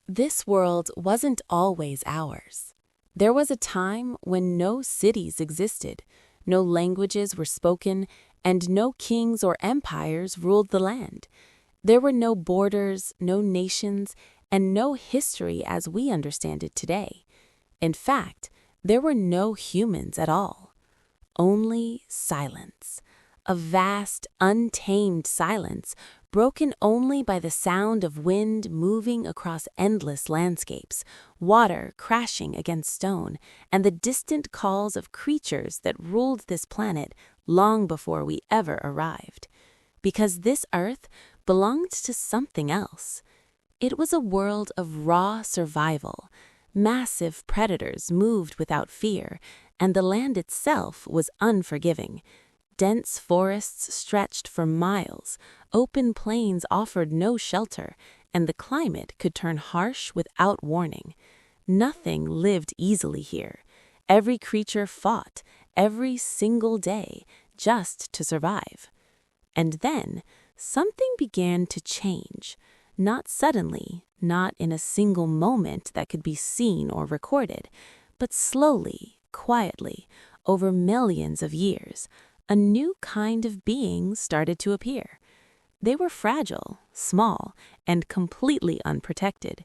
This world wasn't always ours. There was a time when no cities existed, no languages were spoken, and no kings or empires ruled the land. There were no borders, no nations, and no history as we understand it today. In fact, there were no humans at all. Only silence. A vast, untamed silence, broken only by the sound of wind moving across endless landscapes, water crashing against stone, and the distant calls of creatures that ruled this planet long before we ever arrived. Because this Earth belonged to something else. It was a world of raw survival. Massive predators moved without fear, and the land itself was unforgiving. Dense forests stretched for miles, open plains offered no shelter, and the climate could turn harsh without warning. Nothing lived easily here. Every creature fought, every single day, just to survive. And then, something began to change. Not suddenly, not in a single moment that could be seen or recorded, but slowly, quietly, over millions of years. A new kind of being started to appear. They were fragile, small, and completely unprotected.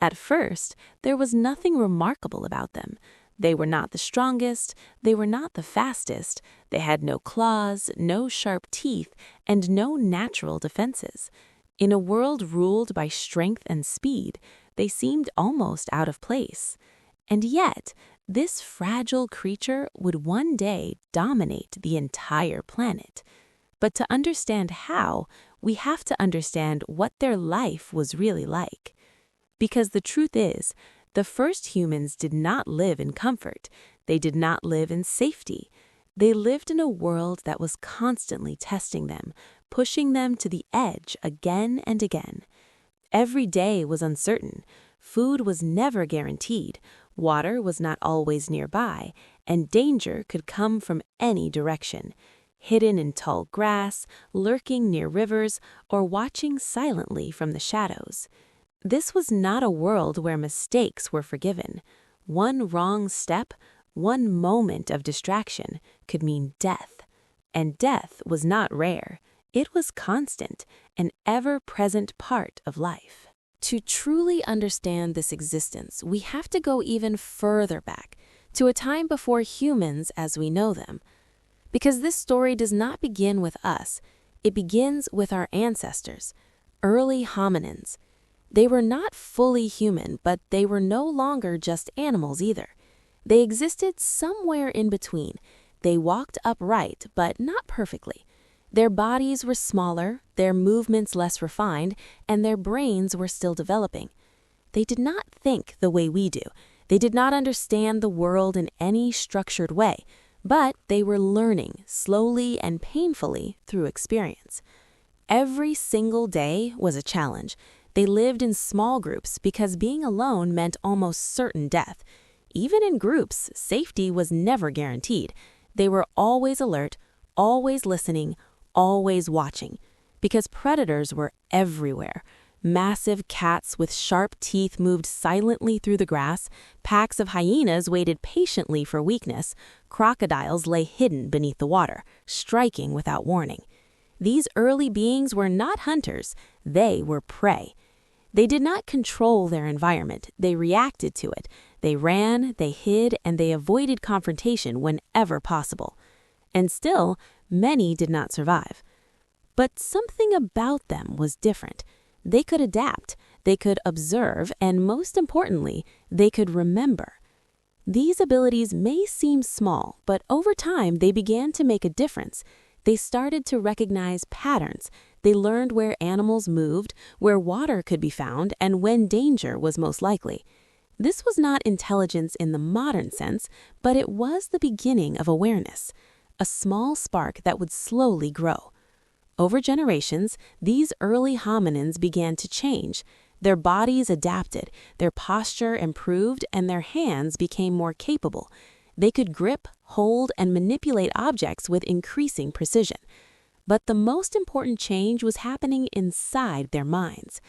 At first, there was nothing remarkable about them. They were not the strongest, they were not the fastest, they had no claws, no sharp teeth, and no natural defenses. In a world ruled by strength and speed, they seemed almost out of place. And yet, this fragile creature would one day dominate the entire planet. But to understand how, we have to understand what their life was really like. Because the truth is, the first humans did not live in comfort. They did not live in safety. They lived in a world that was constantly testing them, pushing them to the edge again and again. Every day was uncertain. Food was never guaranteed. Water was not always nearby, and danger could come from any direction. Hidden in tall grass, lurking near rivers, or watching silently from the shadows. This was not a world where mistakes were forgiven. One wrong step, one moment of distraction could mean death. And death was not rare. It was constant, an ever-present part of life. To truly understand this existence, we have to go even further back, to a time before humans as we know them. Because this story does not begin with us, it begins with our ancestors, early hominins. They were not fully human, but they were no longer just animals either. They existed somewhere in between. They walked upright, but not perfectly. Their bodies were smaller, their movements less refined, and their brains were still developing. They did not think the way we do. They did not understand the world in any structured way, but they were learning slowly and painfully through experience. Every single day was a challenge. They lived in small groups because being alone meant almost certain death. Even in groups, safety was never guaranteed. They were always alert, always listening, always watching, because predators were everywhere. Massive cats with sharp teeth moved silently through the grass, packs of hyenas waited patiently for weakness, crocodiles lay hidden beneath the water, striking without warning. These early beings were not hunters, they were prey. They did not control their environment, they reacted to it. They ran, they hid, and they avoided confrontation whenever possible. And still, many did not survive. But something about them was different. They could adapt, they could observe, and most importantly, they could remember. These abilities may seem small, but over time they began to make a difference. They started to recognize patterns. They learned where animals moved, where water could be found, and when danger was most likely. This was not intelligence in the modern sense, but it was the beginning of awareness. A small spark that would slowly grow. Over generations, these early hominins began to change. Their bodies adapted, their posture improved, and their hands became more capable. They could grip, hold, and manipulate objects with increasing precision. But the most important change was happening inside their minds.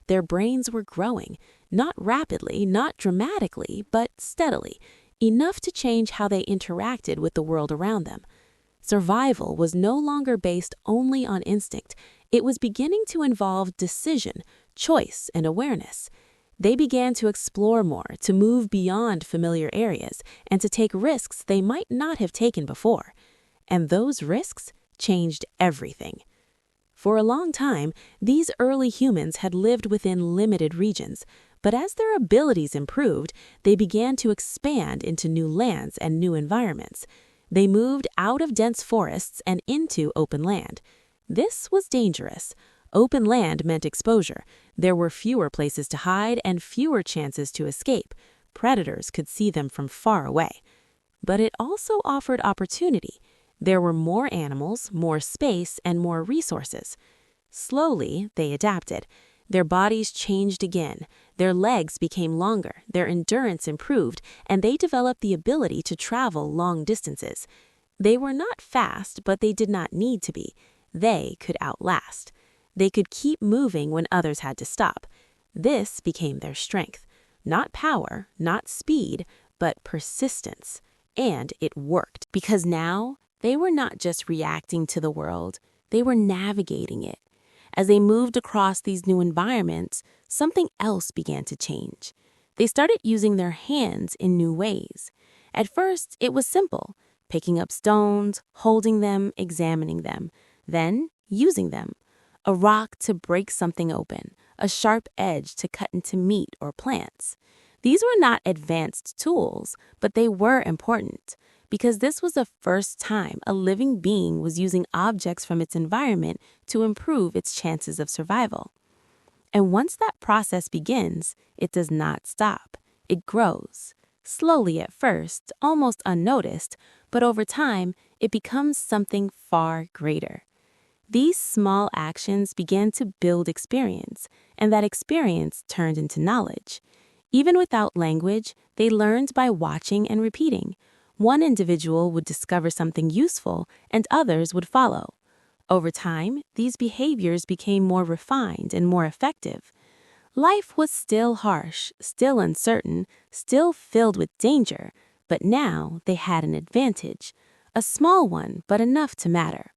their brains were growing, not rapidly, not dramatically, but steadily, enough to change how they interacted with the world around them. Survival was no longer based only on instinct. It was beginning to involve decision, choice, and awareness. They began to explore more, to move beyond familiar areas, and to take risks they might not have taken before. And those risks changed everything. For a long time, these early humans had lived within limited regions, but as their abilities improved, they began to expand into new lands and new environments. They moved out of dense forests and into open land. This was dangerous. Open land meant exposure. There were fewer places to hide and fewer chances to escape. Predators could see them from far away. But it also offered opportunity. There were more animals, more space, and more resources. Slowly, they adapted. Their bodies changed again. Their legs became longer, their endurance improved, and they developed the ability to travel long distances. They were not fast, but they did not need to be. They could outlast. They could keep moving when others had to stop. This became their strength. Not power, not speed, but persistence. And it worked, because now they were not just reacting to the world, they were navigating it. As they moved across these new environments, something else began to change. They started using their hands in new ways. At first, it was simple, picking up stones, holding them, examining them, then using them. A rock to break something open, a sharp edge to cut into meat or plants. These were not advanced tools, but they were important, because this was the first time a living being was using objects from its environment to improve its chances of survival. And once that process begins, it does not stop. It grows. Slowly at first, almost unnoticed, but over time, it becomes something far greater. These small actions began to build experience, and that experience turned into knowledge. Even without language, they learned by watching and repeating. One individual would discover something useful, and others would follow. Over time, these behaviors became more refined and more effective. Life was still harsh, still uncertain, still filled with danger, but now they had an advantage. A small one, but enough to matter.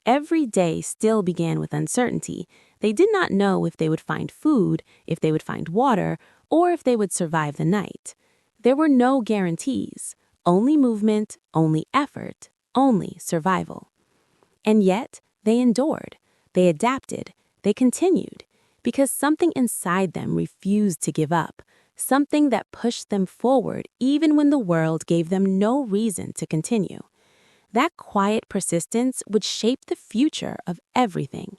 Every day still began with uncertainty. They did not know if they would find food, if they would find water, or if they would survive the night. There were no guarantees, only movement, only effort, only survival. And yet, they endured, they adapted, they continued, because something inside them refused to give up, something that pushed them forward even when the world gave them no reason to continue. That quiet persistence would shape the future of everything.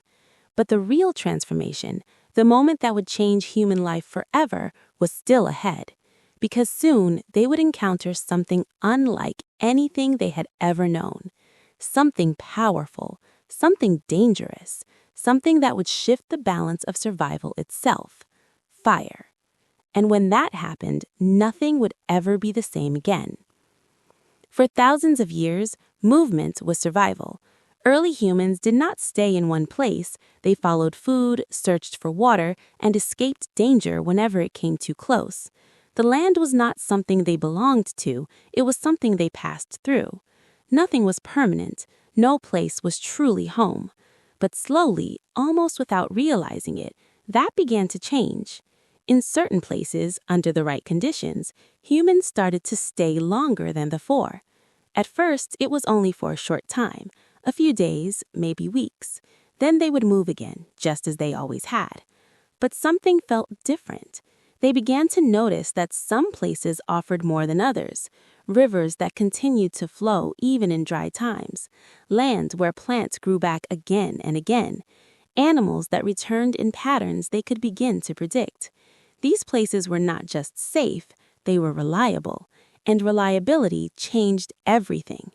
But the real transformation, the moment that would change human life forever, was still ahead, because soon they would encounter something unlike anything they had ever known, something powerful, something dangerous, something that would shift the balance of survival itself: fire. And when that happened, nothing would ever be the same again. For thousands of years, movement was survival. Early humans did not stay in one place. They followed food, searched for water, and escaped danger whenever it came too close. The land was not something they belonged to, it was something they passed through. Nothing was permanent, no place was truly home. But slowly, almost without realizing it, that began to change. In certain places, under the right conditions, humans started to stay longer than before. At first, it was only for a short time, a few days, maybe weeks. Then they would move again, just as they always had. But something felt different. They began to notice that some places offered more than others. Rivers that continued to flow even in dry times. Land where plants grew back again and again. Animals that returned in patterns they could begin to predict. These places were not just safe, they were reliable, and reliability changed everything.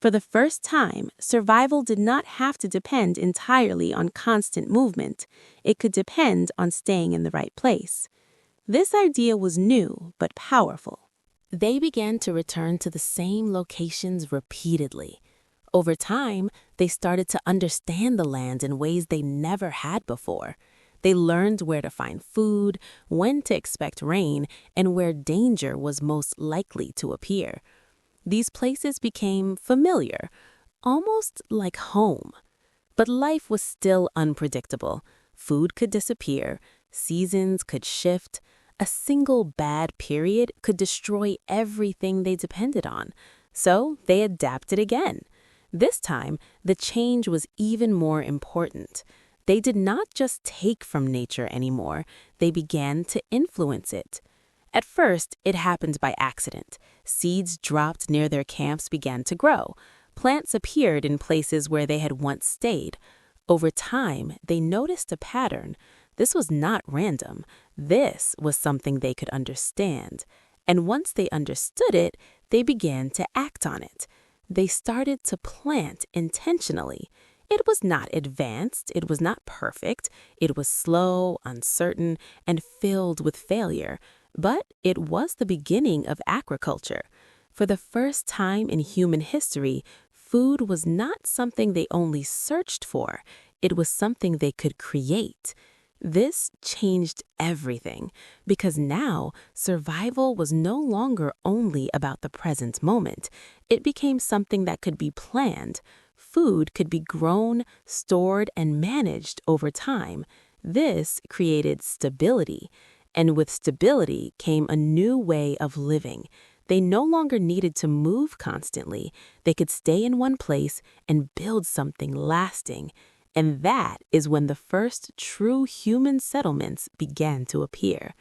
For the first time, survival did not have to depend entirely on constant movement. It could depend on staying in the right place. This idea was new but powerful. They began to return to the same locations repeatedly. Over time, they started to understand the land in ways they never had before. They learned where to find food, when to expect rain, and where danger was most likely to appear. These places became familiar, almost like home. But life was still unpredictable. Food could disappear, seasons could shift, a single bad period could destroy everything they depended on. So they adapted again. This time, the change was even more important. They did not just take from nature anymore, they began to influence it. At first, it happened by accident. Seeds dropped near their camps began to grow. Plants appeared in places where they had once stayed. Over time, they noticed a pattern. This was not random. This was something they could understand. And once they understood it, they began to act on it. They started to plant intentionally. It was not advanced, it was not perfect, it was slow, uncertain, and filled with failure. But it was the beginning of agriculture. For the first time in human history, food was not something they only searched for, it was something they could create. This changed everything, because now survival was no longer only about the present moment. It became something that could be planned. Food could be grown, stored, and managed over time. This created stability. And with stability came a new way of living. They no longer needed to move constantly. They could stay in one place and build something lasting. And that is when the first true human settlements began to appear.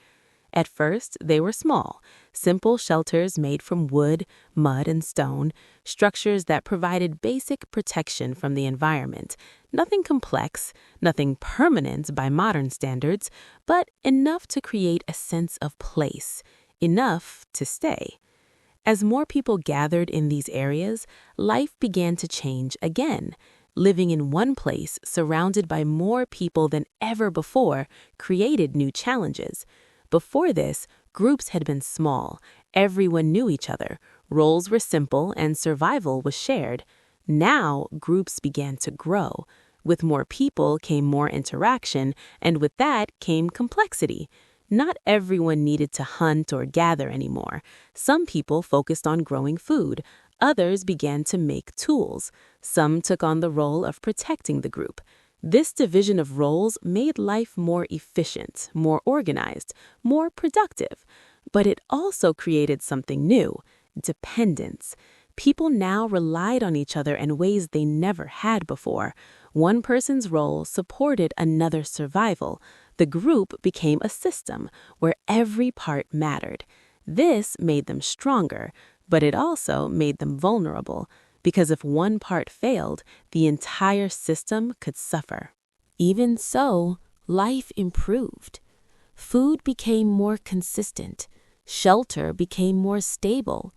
At first, they were small, simple shelters made from wood, mud, and stone, structures that provided basic protection from the environment. Nothing complex, nothing permanent by modern standards, but enough to create a sense of place, enough to stay. As more people gathered in these areas, life began to change again. Living in one place, surrounded by more people than ever before, created new challenges. Before this, groups had been small. Everyone knew each other. Roles were simple and survival was shared. Now, groups began to grow. With more people came more interaction, and with that came complexity. Not everyone needed to hunt or gather anymore. Some people focused on growing food. Others began to make tools. Some took on the role of protecting the group. This division of roles made life more efficient, more organized, more productive. But it also created something new: dependence. People now relied on each other in ways they never had before. One person's role supported another's survival. The group became a system where every part mattered. This made them stronger, but it also made them vulnerable, because if one part failed, the entire system could suffer. Even so, life improved. Food became more consistent. Shelter became more stable.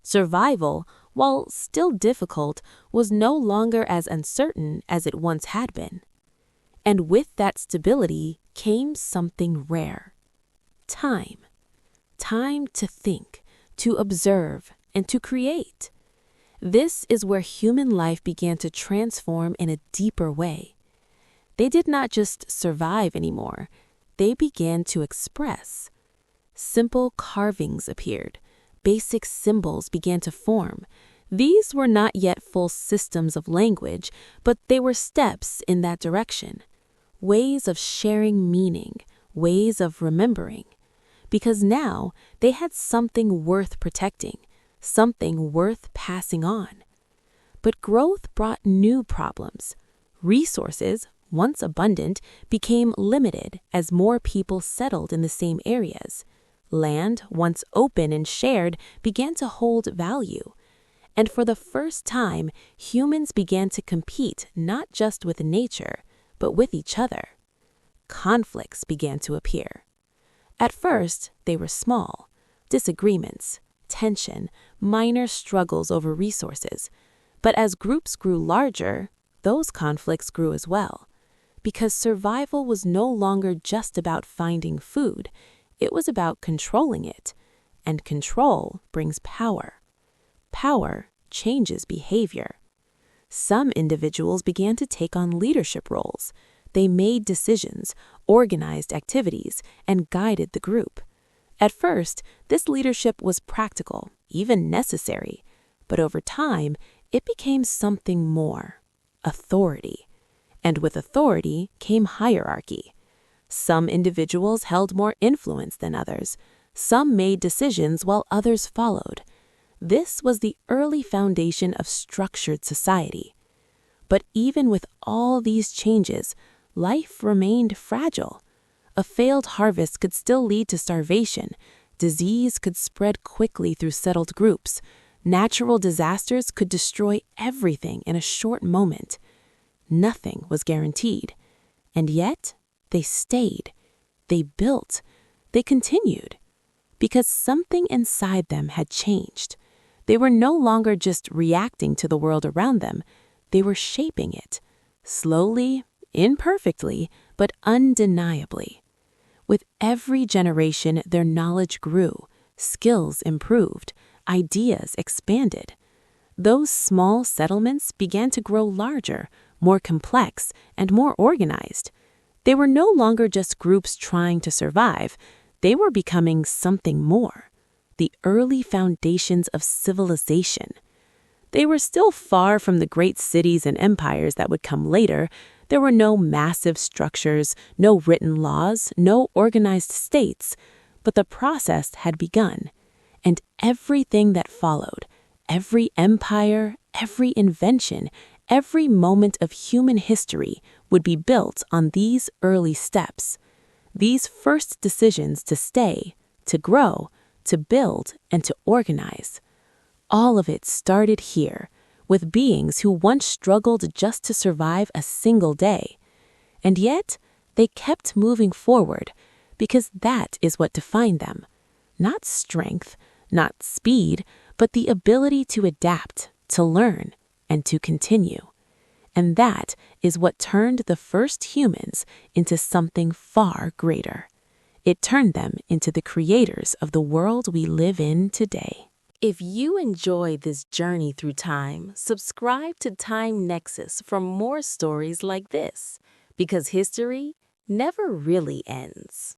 Survival, while still difficult, was no longer as uncertain as it once had been. And with that stability came something rare: time. Time to think, to observe, and to create. This is where human life began to transform in a deeper way. They did not just survive anymore, they began to express. Simple carvings appeared. Basic symbols began to form. These were not yet full systems of language, but they were steps in that direction. Ways of sharing meaning, ways of remembering. Because now they had something worth protecting, something worth passing on. But growth brought new problems. Resources, once abundant, became limited as more people settled in the same areas. Land, once open and shared, began to hold value. And for the first time, humans began to compete not just with nature, but with each other. Conflicts began to appear. At first, they were small: disagreements, tension, minor struggles over resources. But as groups grew larger, those conflicts grew as well. Because survival was no longer just about finding food, it was about controlling it. And control brings power. Power changes behavior. Some individuals began to take on leadership roles. They made decisions, organized activities, and guided the group. At first, this leadership was practical, even necessary, but over time, it became something more: authority. And with authority came hierarchy. Some individuals held more influence than others. Some made decisions while others followed. This was the early foundation of structured society. But even with all these changes, life remained fragile. A failed harvest could still lead to starvation. Disease could spread quickly through settled groups. Natural disasters could destroy everything in a short moment. Nothing was guaranteed. And yet, they stayed. They built. They continued. Because something inside them had changed. They were no longer just reacting to the world around them. They were shaping it. Slowly, imperfectly, but undeniably. With every generation, their knowledge grew, skills improved, ideas expanded. Those small settlements began to grow larger, more complex, and more organized. They were no longer just groups trying to survive. They were becoming something more: the early foundations of civilization. They were still far from the great cities and empires that would come later. There were no massive structures, no written laws, no organized states. But the process had begun. And everything that followed, every empire, every invention, every moment of human history would be built on these early steps. These first decisions to stay, to grow, to build, and to organize. All of it started here, with beings who once struggled just to survive a single day. And yet, they kept moving forward, because that is what defined them. Not strength, not speed, but the ability to adapt, to learn, and to continue. And that is what turned the first humans into something far greater. It turned them into the creators of the world we live in today. If you enjoy this journey through time, subscribe to Time Nexus for more stories like this, because history never really ends.